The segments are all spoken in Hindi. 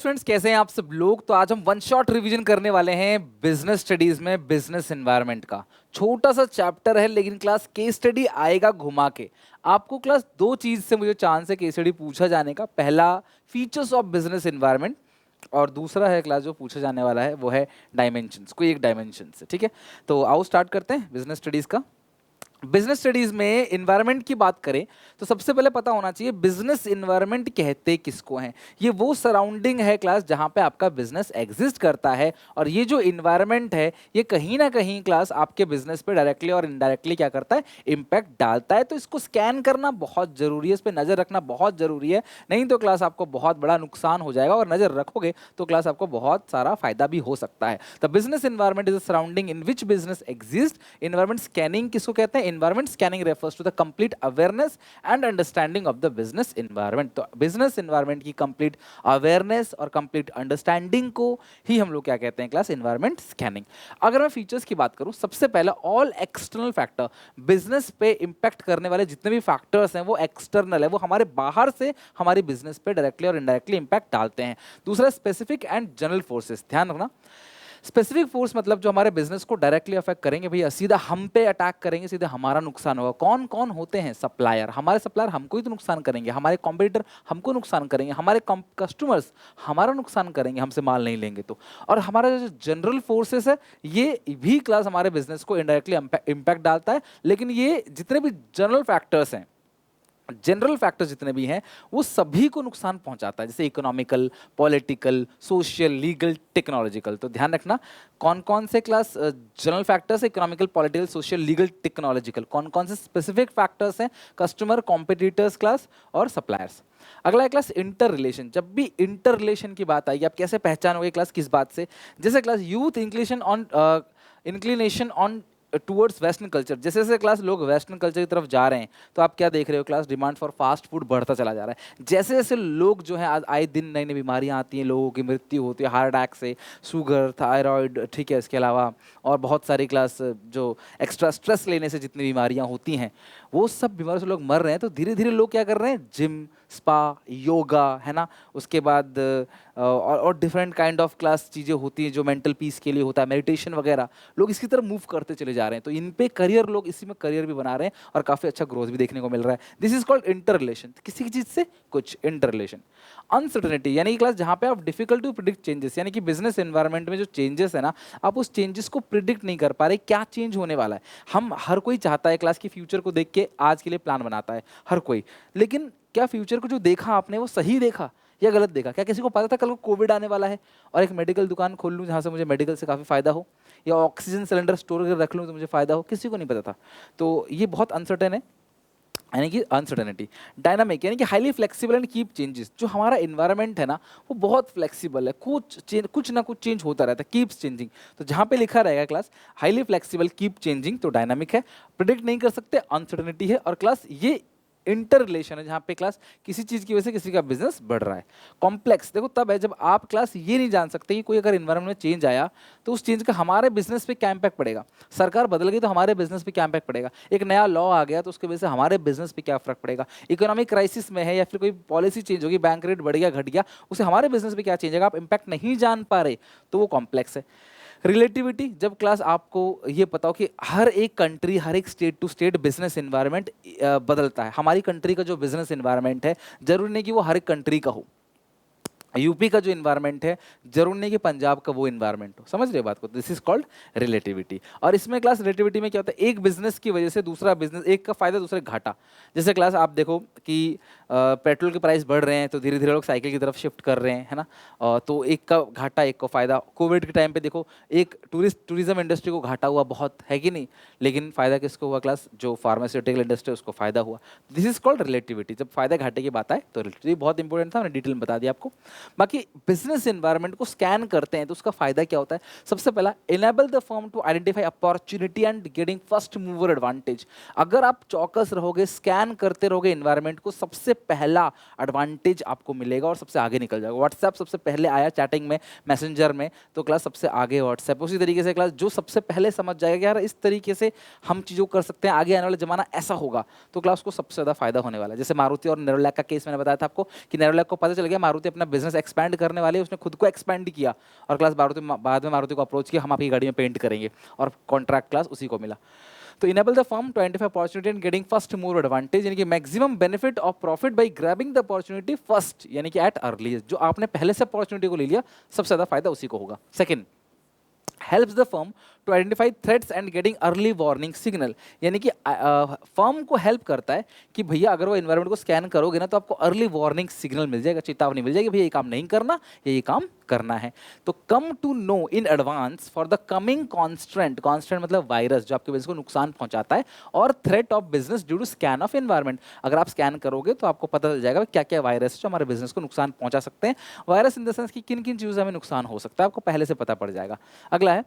फ्रेंड्स, कैसे हैं आप सब लोग। तो आज हम वन शॉट रिवीजन करने वाले हैं बिजनेस स्टडीज में बिजनेस एनवायरनमेंट का। छोटा सा चैप्टर है लेकिन क्लास केस स्टडी आएगा घुमा के। आपको क्लास दो चीज से मुझे चांस है केस स्टडी पूछा जाने का। पहला, फीचर्स ऑफ बिजनेस एनवायरनमेंट, और दूसरा है क्लास जो पूछा जाने वाला है वो है डायमेंशंस, कोई एक डायमेंशन से। ठीक है, तो आओ स्टार्ट करते हैं बिजनेस स्टडीज का। बिजनेस स्टडीज में एनवायरनमेंट की बात करें तो सबसे पहले पता होना चाहिए बिजनेस एनवायरनमेंट कहते किसको हैं। ये वो सराउंडिंग है क्लास जहां पे आपका बिजनेस एग्जिस्ट करता है, और ये जो एनवायरनमेंट है ये कहीं ना कहीं क्लास आपके बिजनेस पे डायरेक्टली और इनडायरेक्टली क्या करता है, इम्पैक्ट डालता है। तो इसको स्कैन करना बहुत जरूरी है, इस पर नजर रखना बहुत जरूरी है, नहीं तो क्लास आपको बहुत बड़ा नुकसान हो जाएगा। और नजर रखोगे तो क्लास आपको बहुत सारा फायदा भी हो सकता है। The business environment is a surrounding in which business exist. Environment scanning किसको कहते हैं? Environment scanning refers to the complete awareness and understanding of the business environment. तो बिजनेस एनवायरनमेंट की कंप्लीट अवेयरनेस और कंप्लीट अंडरस्टैंडिंग को ही हम लोग क्या कहते हैं क्लास? Environment scanning. अगर मैं फीचर्स की बात करूं, सबसे पहला ऑल एक्सटर्नल फैक्टर, बिजनेस पे इंपैक्ट करने वाले जितने भी फैक्टर्स हैं वो एक्सटर्नल है, वो हमारे बाहर से हमारे बिजनेस पे डायरेक्टली और इनडायरेक्टली इंपैक्ट डालते हैं। दूसरा, स्पेसिफिक एंड जनरल फोर्सेस। ध्यान रखना, स्पेसिफिक फोर्स मतलब जो हमारे बिजनेस को डायरेक्टली अफेक्ट करेंगे, भैया सीधा हम पे अटैक करेंगे, सीधा हमारा नुकसान होगा। कौन कौन होते हैं? सप्लायर। हमारे सप्लायर हमको ही तो नुकसान करेंगे, हमारे कॉम्पिटिटर हमको नुकसान करेंगे, हमारे कस्टमर्स हमारा नुकसान करेंगे हमसे माल नहीं लेंगे तो। और हमारा जो जनरल फोर्सेस है ये भी क्लास हमारे बिजनेस को इनडायरेक्टली इम्पैक्ट डालता है। लेकिन ये जितने भी जनरल फैक्टर्स हैं, जनरल फैक्टर्स जितने भी हैं, वो सभी को नुकसान पहुंचाता है, जैसे economical, political, social, legal, technological. तो ध्यान रखना कौन कौन से class general factors, economical, political, social, legal, technological, कौन कौन से स्पेसिफिक फैक्टर्स हैं? कस्टमर, कॉम्पिटिटर्स क्लास और सप्लायर्स। अगला है क्लास इंटर रिलेशन। जब भी इंटर रिलेशन की बात आएगी, आप कैसे पहचानोगे क्लास किस बात से? जैसे class youth inclination on towards western culture. जैसे जैसे क्लास लोग वेस्टर्न कल्चर की तरफ जा रहे हैं, तो आप क्या देख रहे हो class? Demand for fast food बढ़ता चला जा रहा है। जैसे जैसे लोग जो है आज आए दिन नई नई बीमारियां आती हैं, लोगों की मृत्यु होती है हार्ट अटैक से, शुगर, थायराइड, ठीक है, इसके अलावा और बहुत सारी क्लास जो एक्स्ट्रा स्ट्रेस लेने से जितनी बीमारियां होती हैं, वो सब बीमारियों से लोग मर रहे हैं। तो धीरे धीरे लोग क्या कर रहे हैं? जिम, स्पा, योगा, है ना, उसके बाद और डिफरेंट काइंड ऑफ क्लास चीज़ें होती हैं जो मेंटल पीस के लिए होता है, मेडिटेशन वगैरह, लोग इसकी तरफ मूव करते चले जा रहे हैं। तो इन पे करियर, लोग इसी में करियर भी बना रहे हैं और काफ़ी अच्छा ग्रोथ भी देखने को मिल रहा है। This is called inter relation. किसी की चीज़ से कुछ इंटर रिलेशन। अनसर्टेनिटी यानी कि क्लास जहाँ पे आप डिफिकल्ट टू प्रिडिक्ट चेंजेस, यानी कि बिजनेस एनवायरनमेंट में जो चेंजेस है ना, आप उस चेंजेस को प्रिडिक्ट नहीं कर पा रहे, क्या चेंज होने वाला है। हम हर कोई चाहता है क्लास की फ्यूचर को देख के आज के लिए प्लान बनाता है, हर कोई। लेकिन क्या फ्यूचर को जो देखा आपने वो सही देखा या गलत देखा? क्या किसी को पता था कल को कोविड आने वाला है और एक मेडिकल दुकान खोल लूँ जहाँ से मुझे मेडिकल से काफ़ी फायदा हो, या ऑक्सीजन सिलेंडर स्टोर कर रख लूँ तो मुझे फायदा हो? किसी को नहीं पता था। तो ये बहुत अनसर्टेन है, यानी कि अनसर्टेनिटी। डायनामिक यानी कि highly flexible and keep changes. जो हमारा इन्वायरमेंट है ना वो बहुत फ्लेक्सिबल है, कुछ ना कुछ चेंज होता रहता है, कीप्स चेंजिंग। तो जहाँ पे लिखा रहेगा class highly flexible, keep changing, तो डायनामिक है, प्रिडिक्ट नहीं कर सकते, अनसर्टेनिटी है, और क्लास ये इंटर रिलेशन है जहाँ पे क्लास किसी चीज़ की वजह से किसी का बिजनेस बढ़ रहा है। कॉम्प्लेक्स देखो तब है जब आप क्लास ये नहीं जान सकते कि कोई अगर इन्वायरमेंट में चेंज आया तो उस चेंज का हमारे बिजनेस पे क्या इंपैक्ट पड़ेगा। सरकार बदल गई तो हमारे बिजनेस पे क्या इंपैक्ट पड़ेगा। एक नया लॉ आ गया तो उसकी वजह से हमारे बिजनेस पे क्या फर्क पड़ेगा। इकोनॉमिक क्राइसिस में है या फिर कोई पॉलिसी चेंज होगी, बैंक रेट बढ़ गया, घट गया, उससे हमारे बिजनेस पे क्या चेंज आएगा, आप इंपैक्ट नहीं जान पा रहे, तो वो कॉम्प्लेक्स है। रिलेटिविटी, जब क्लास आपको ये पता हो कि हर एक कंट्री, हर एक state to state business environment बदलता है। हमारी कंट्री का जो बिजनेस एनवायरनमेंट है जरूरी नहीं कि वो हर एक कंट्री का हो। यूपी का जो इन्वायरमेंट है जरूर नहीं कि पंजाब का वो इन्वायरमेंट हो। समझ रहे हो बात को? This is called relativity. और इसमें क्लास रिलेटिविटी में क्या होता है, एक बिजनेस की वजह से दूसरा बिजनेस, एक का फायदा दूसरे घाटा। जैसे क्लास आप देखो कि पेट्रोल के प्राइस बढ़ रहे हैं तो धीरे धीरे लोग साइकिल की तरफ शिफ्ट कर रहे हैं, है ना। तो एक का घाटा एक का फायदा। कोविड के टाइम पे देखो एक टूरिज्म इंडस्ट्री को घाटा हुआ बहुत, है कि नहीं, लेकिन फायदा किसको हुआ क्लास? जो फार्मास्यूटिकल इंडस्ट्री उसको फायदा हुआ। This is called relativity. जब फायदा घाटे की बात आए तो रिलेटिविटी बहुत इंपॉर्टेंट था, मैंने डिटेल में बता दिया आपको। बाकी बिजनेस एनवायरनमेंट को स्कैन करते हैं तो उसका फायदा क्या होता है? सबसे पहला, enable the firm to identify opportunity and getting first mover advantage. अगर आप चौकस रहोगे, स्कैन करते रहोगे एनवायरनमेंट को, सबसे पहला एडवांटेज आपको मिलेगा और सबसे आगे निकल जाएगा। व्हाट्सएप सबसे पहले आया चैटिंग में, मैसेंजर में, तो क्लास सबसे आगे व्हाट्सएप। उसी तरीके से क्लास जो सबसे पहले समझ जाएगा कि यार इस तरीके से हम चीज़ों को कर सकते हैं, आगे आने वाला जमाना ऐसा होगा, तो क्लास को सबसे ज़्यादा फायदा होने वाला है। जैसे मारुति और नेरोलैक का केस मैंने बताया था आपको कि नेरोलैक को पता चल गया मारुति अपना बिजनेस बिजनेस एक्सपैंड करने वाले, उसने खुद को एक्सपैंड किया और क्लास बाद में मारुति को अप्रोच किया, हम आपकी गाड़ी में पेंट करेंगे, और कॉन्ट्रैक्ट क्लास उसी को मिला। तो enable the firm to identify opportunity and getting first move advantage, यानी कि maximum benefit of profit by grabbing the opportunity first, यानी कि एट अर्लीस्ट, जो आपने पहले से अपॉर्चुनिटी को ले लिया सबसे ज्यादा फायदा उसी को होगा। Second, helps the firm to identify threats and getting early warning signal, यानी कि फर्म को हेल्प करता है कि भैया अगर वो एनवायरनमेंट को स्कैन करोगे ना तो आपको अर्ली वार्निंग सिग्नल मिल जाएगा, चेतावनी मिल जाएगी, भैया ये काम नहीं करना, ये काम करना है। तो come to know in advance for the coming constraint, constraint मतलब वायरस जो आपके बिजनेस को नुकसान पहुंचाता है, और threat of business due to scan of environment, अगर आप स्कैन करोगे तो आपको पता चल जाएगा क्या क्या वायरस जो हमारे बिजनेस को नुकसान पहुंचा सकते हैं। वायरस इन द सेंस कि किन किन चीज़ों से हमें नुकसान हो सकता है आपको पहले से पता पड़ जाएगा। अगला है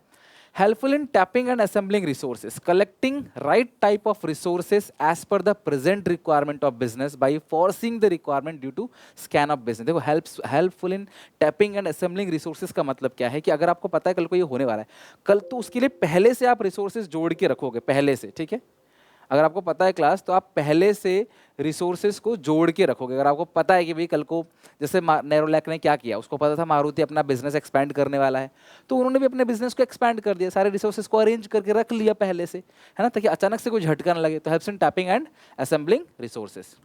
helpful in tapping and assembling resources, collecting right type of resources as per the present requirement of business by forcing the requirement due to scan of business। देखो helpful in tapping and assembling resources का मतलब क्या है कि अगर आपको पता है कल को ये होने वाला है, कल तो उसके लिए पहले से आप resources जोड़ के रखोगे पहले से, ठीक है। अगर आपको पता है क्लास तो आप पहले से रिसोर्सेज को जोड़ के रखोगे। अगर आपको पता है कि भाई कल को जैसे नेरोलैक ने क्या किया, उसको पता था मारुति अपना बिजनेस एक्सपैंड करने वाला है, तो उन्होंने भी अपने बिजनेस को एक्सपैंड कर दिया, सारे रिसोर्सेज को अरेंज करके रख लिया पहले से, है ना, ताकि अचानक से कोई झटका न लगे। तो helps in tapping and assembling resources.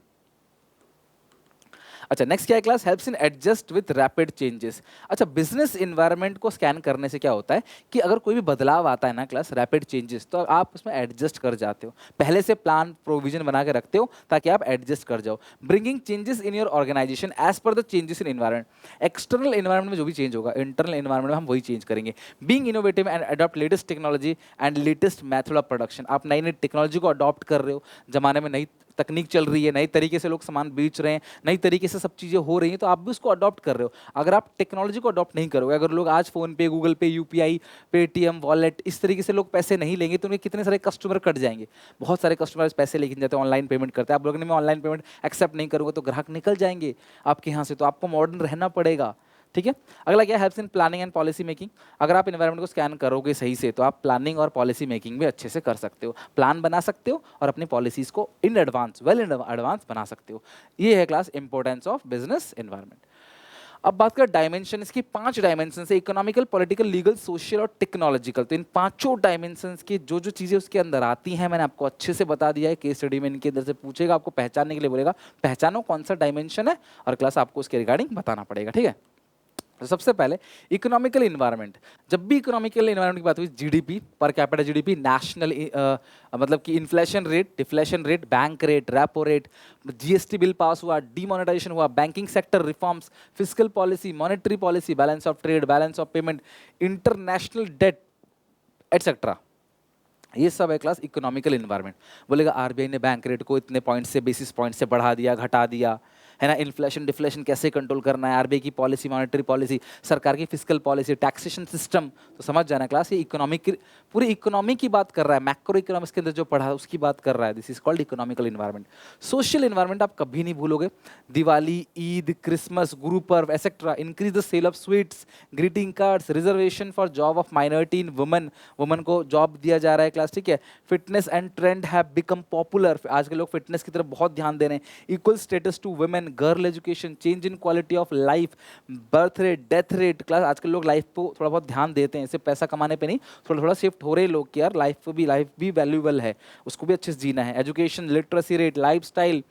अच्छा, नेक्स्ट क्या है class, helps in adjust with rapid changes. अच्छा, बिजनेस इन्वायरमेंट को स्कैन करने से क्या होता है कि अगर कोई भी बदलाव आता है ना क्लास, रैपिड चेंजेस, तो आप उसमें एडजस्ट कर जाते हो, पहले से प्लान प्रोविजन बना के रखते हो ताकि आप एडजस्ट कर जाओ। Bringing changes in your organisation as per the changes in environment, external environment में जो भी चेंज होगा इंटरनल एनवायरमेंट में हम वही चेंज करेंगे। Being innovative and adopt latest technology and latest method of production, आप नई नई टेक्नोलॉजी को अडॉप्ट कर रहे हो, जमाने में नई तकनीक चल रही है, नई तरीके से लोग सामान बेच रहे हैं, नई तरीके से सब चीज़ें हो रही हैं, तो आप भी उसको अडॉप्ट कर रहे हो। अगर आप टेक्नोलॉजी को अडॉप्ट नहीं करोगे, अगर लोग आज फोन पे, गूगल पे, यूपीआई, पेटीएम, वॉलेट, इस तरीके से लोग पैसे नहीं लेंगे तो उनके कितने सारे कस्टमर कट जाएंगे। बहुत सारे कस्टमर्स पैसे लेके जाते हैं, ऑनलाइन पेमेंट करते हैं, आप लोगों ने मैं ऑनलाइन पेमेंट एक्सेप्ट नहीं करूँगा तो ग्राहक निकल जाएंगे आपके यहाँ से, तो आपको मॉडर्न रहना पड़ेगा, ठीक है। अगला क्या, helps in planning and policy making. अगर आप एनवायरनमेंट को स्कैन करोगे सही से तो आप प्लानिंग और पॉलिसी मेकिंग भी अच्छे से कर सकते हो, प्लान बना सकते हो और अपनी पॉलिसीज को in advance, well in advance बना सकते हो। ये है class importance of business environment. अब बात करें डायमेंशन, इसकी 5 डायमेंशन है, इकोनॉमिकल, पॉलिटिकल, लीगल, सोशल और टेक्नोलॉजिकल। तो इन 5 डायमेंशन की जो जो चीज़ें उसके अंदर आती हैं मैंने आपको अच्छे से बता दिया है। केस स्टडी में इनके अंदर से पूछेगा, आपको पहचानने के लिए बोलेगा पहचानो कौन सा डायमेंशन है, और क्लास आपको उसके रिगार्डिंग बताना पड़ेगा, ठीक है। तो सबसे पहले इकोनॉमिकल इन्वायरमेंट, जब भी इकोनॉमिकल इन्वायरमेंट की बात हुई, GDP, per capita GDP, national मतलब कि inflation rate, deflation rate, bank rate, repo rate, GST bill pass हुआ, डीमोनेटाइजेशन हुआ, banking sector reforms, fiscal policy, monetary policy, balance of trade, balance of payment, international debt etcetera, ये सब है क्लास इकोनॉमिकल इन्वायरमेंट। बोलेगा आरबीआई ने बैंक रेट को इतने पॉइंट से, बेसिस पॉइंट से बढ़ा दिया, घटा दिया, है ना, इन्फ्लेशन डिफ्लेशन कैसे कंट्रोल करना है, आरबीआई की पॉलिसी, मॉनेटरी पॉलिसी, सरकार की फिस्कल पॉलिसी, टैक्सेशन सिस्टम, तो समझ जाना क्लास ये इकोनॉमिक, पूरी इकोनॉमी की बात कर रहा है, मैक्रो इकोनॉमिक्स के अंदर जो पढ़ा उसकी बात कर रहा है। This is called economical environment. Social environment आप कभी नहीं भूलोगे, Diwali, Eid, Christmas, Guru Parv etcetera, increase the sale of sweets, greeting cards, reservation for job of minority in women, women को जॉब दिया जा रहा है क्लास, ठीक है। Fitness and trend have become popular, आज के लोग फिटनेस की तरफ बहुत ध्यान दे रहे हैं। Equal status to women, girl education, change in quality of life, birth rate, death rate, class आजकल लोग लाइफ को थोड़ा बहुत ध्यान देते हैं, सिर्फ पैसा कमाने पे नहीं, थोड़ा थोड़ा शिफ्ट हो रहे हैं लोग कि यार लाइफ भी वैल्यूएबल है, उसको भी अच्छे से जीना है। Education, literacy rate, life style,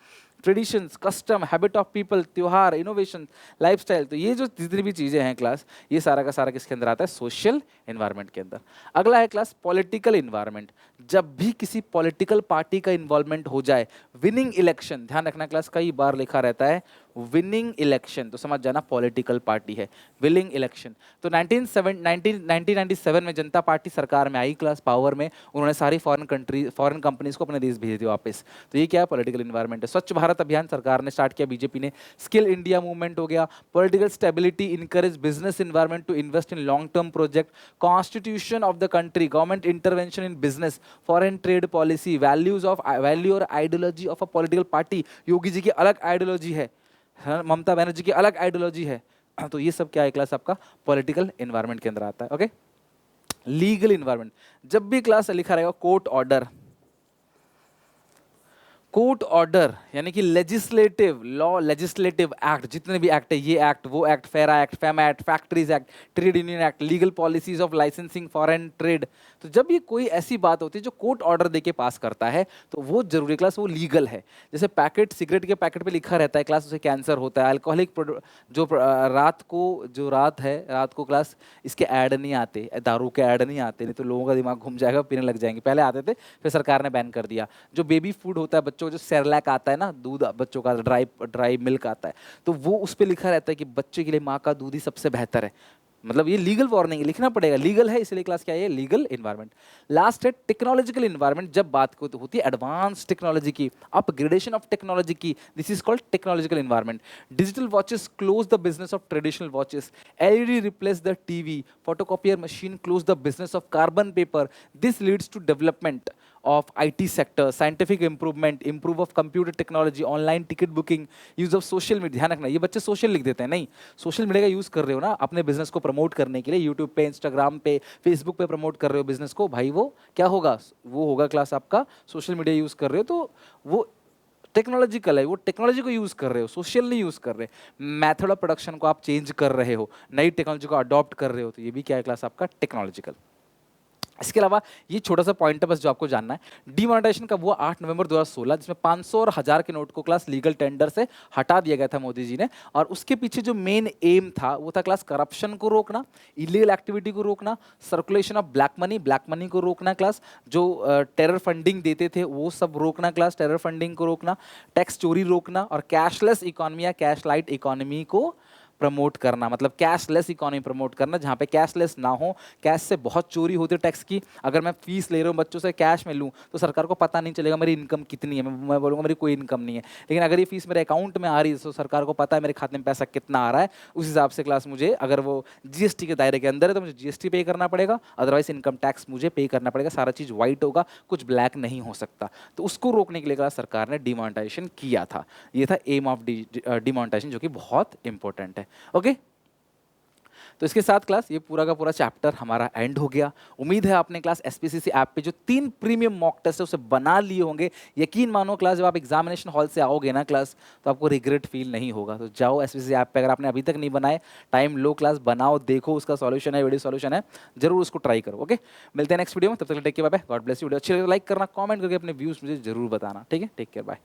traditions, custom, habit of people, त्योहार, इनोवेशन, लाइफस्टाइल, तो ये जो जितनी भी चीज़ें हैं क्लास, ये सारा का सारा किसके अंदर आता है, सोशल एनवायरनमेंट के अंदर। अगला है क्लास पॉलिटिकल एनवायरनमेंट। जब भी किसी पॉलिटिकल पार्टी का इन्वॉल्वमेंट हो जाए, विनिंग इलेक्शन, ध्यान रखना क्लास, कई बार लिखा रहता है विनिंग इलेक्शन, तो समझ जाना पॉलिटिकल पार्टी है, विनिंग इलेक्शन। तो 1997 में जनता पार्टी सरकार में आई क्लास, पावर में, उन्होंने सारी फॉरेन कंपनीज को अपने देश भेज दिया वापस। तो ये क्या है, पॉलिटिकल इन्वायरमेंट है। स्वच्छ भारत अभियान सरकार ने स्टार्ट किया, बीजेपी ने। स्किल इंडिया मूवमेंट हो गया। Political stability, encourage business environment to invest in long term project. Constitution of the country, government intervention in business, foreign trade policy, value और ideology of a political party. Yogi ji की अलग आइडियोलॉजी है, ममता बनर्जी की अलग आइडियोलॉजी है। तो ये सब क्या है क्लास, आपका पॉलिटिकल एनवायरनमेंट के अंदर आता है। ओके, लीगल एनवायरनमेंट, जब भी क्लास लिखा रहेगा कोर्ट ऑर्डर, कोर्ट ऑर्डर यानी कि लेजिस्लेटिव लॉ, लेजिस्लेटिव एक्ट, जितने भी एक्ट है, ये एक्ट, वो एक्ट, फेरा act, FEMA act, factories act, trade union act, legal policies of licensing foreign trade. तो जब ये कोई ऐसी बात होती है जो कोर्ट ऑर्डर देके पास करता है तो वो जरूरी क्लास, वो लीगल है। जैसे पैकेट, सिगरेट के पैकेट पे लिखा रहता है क्लास उसे कैंसर होता है, अल्कोहलिक जो रात को, जो रात है, रात को क्लास इसके ऐड नहीं आते, दारू के ऐड नहीं आते, नहीं तो लोगों का दिमाग घूम जाएगा, पीने लग जाएंगे। पहले आते थे, फिर सरकार ने बैन कर दिया। जो बेबी फूड होता है बच्चों को, जो सेरेलैक आता है ना, दूध बच्चों का, ड्राई ड्राई मिल्क आता है, तो वो उस पर लिखा रहता है कि बच्चे के लिए माँ का दूध ही सबसे बेहतर है। मतलब ये लीगल वार्निंग, लिखना पड़ेगा, लीगल है, इसलिए क्लास क्या है, लीगल इन्वायरमेंट। लास्ट है टेक्नोलॉजिकल इन्वायरमेंट। जब बात होती है एडवांस टेक्नोलॉजी की, अपग्रेडेशन ऑफ टेक्नोलॉजी की, this is called technological environment. Digital watches close the business of traditional watches, LED replace the TV, photocopier machine close the business of carbon paper. This leads to development of IT sector, scientific improvement, improve of computer technology, online ticket booking, use of social media। ध्यान रखना, ये बच्चे सोशल लिख देते हैं, नहीं, सोशल मीडिया का यूज कर रहे हो ना अपने बिजनेस को प्रमोट करने के लिए, यूट्यूब पे, इंस्टाग्राम पे, फेसबुक पे प्रमोट कर रहे हो बिजनेस को, भाई वो क्या होगा, वो होगा क्लास आपका सोशल मीडिया यूज कर रहे हो तो वो टेक्नोलॉजिकल है, वो टेक्नोलॉजी को यूज कर रहे हो, सोशल नहीं यूज कर रहे। मेथड ऑफ प्रोडक्शन को आप चेंज कर रहे हो, नई टेक्नोलॉजी को अडॉप्ट कर रहे हो, तो ये भी क्या है क्लास आपका टेक्नोलॉजिकल। इसके अलावा ये छोटा सा पॉइंट है बस जो आपको जानना है, डिमोनेटाइजेशन कब हुआ, 8 नवंबर 2016, जिसमें 500 और 1000 के नोट को क्लास लीगल टेंडर से हटा दिया गया था मोदी जी ने। और उसके पीछे जो मेन एम था वो था क्लास करप्शन को रोकना, इलीगल एक्टिविटी को रोकना, सर्कुलेशन ऑफ ब्लैक मनी को रोकना क्लास, जो टेरर फंडिंग देते थे वो सब रोकना क्लास, टेरर फंडिंग को रोकना, टैक्स चोरी रोकना, और कैशलेस इकोनॉमी या कैश लाइट इकोनॉमी को प्रमोट करना। मतलब कैशलेस इकोनॉमी प्रमोट करना, जहाँ पे कैशलेस ना हो, कैश से बहुत चोरी होती है टैक्स की। अगर मैं फीस ले रहा हूँ बच्चों से, कैश में लूँ तो सरकार को पता नहीं चलेगा मेरी इनकम कितनी है, मैं बोलूँगा मेरी कोई इनकम नहीं है। लेकिन अगर ये फीस मेरे अकाउंट में आ रही है तो सरकार को पता है मेरे खाते में पैसा कितना आ रहा है, उस हिसाब से क्लास मुझे, अगर वो जीएसटी के दायरे के अंदर है तो मुझे जीएसटी पे करना पड़ेगा, अदरवाइज इनकम टैक्स मुझे पे करना पड़ेगा। सारा चीज़ वाइट होगा, कुछ ब्लैक नहीं हो सकता। तो उसको रोकने के लिए क्लास सरकार ने डिमोनेटाइजेशन किया था। ये था एम ऑफ डिमोनेटाइजेशन, जो कि बहुत इंपॉर्टेंट है। ओके, तो इसके साथ क्लास ये पूरा का पूरा चैप्टर हमारा एंड हो गया। उम्मीद है आपने क्लास एसपीसीसी ऐप पे जो 3 प्रीमियम मॉक टेस्ट है उसे बना लिए होंगे। यकीन मानो क्लास, जब आप एग्जामिनेशन हॉल से आओगे ना क्लास, तो आपको रिग्रेट फील नहीं होगा। तो जाओ एसपीसीसी ऐप पे, अगर आपने अभी तक नहीं बनाए, टाइम लो, क्लास बनाओ, देखो, उसका सॉल्यूशन है, वीडियो सॉल्यूशन है, जरूर उसको ट्राई करो। ओके, मिलते हैं नेक्स्ट वीडियो में, तब तक take care, bye bye, God bless you. Video अच्छी लगे तो लाइक करना, कमेंट करके अपने व्यूज मुझे जरूर बताना, ठीक है, टेक केयर, बाय।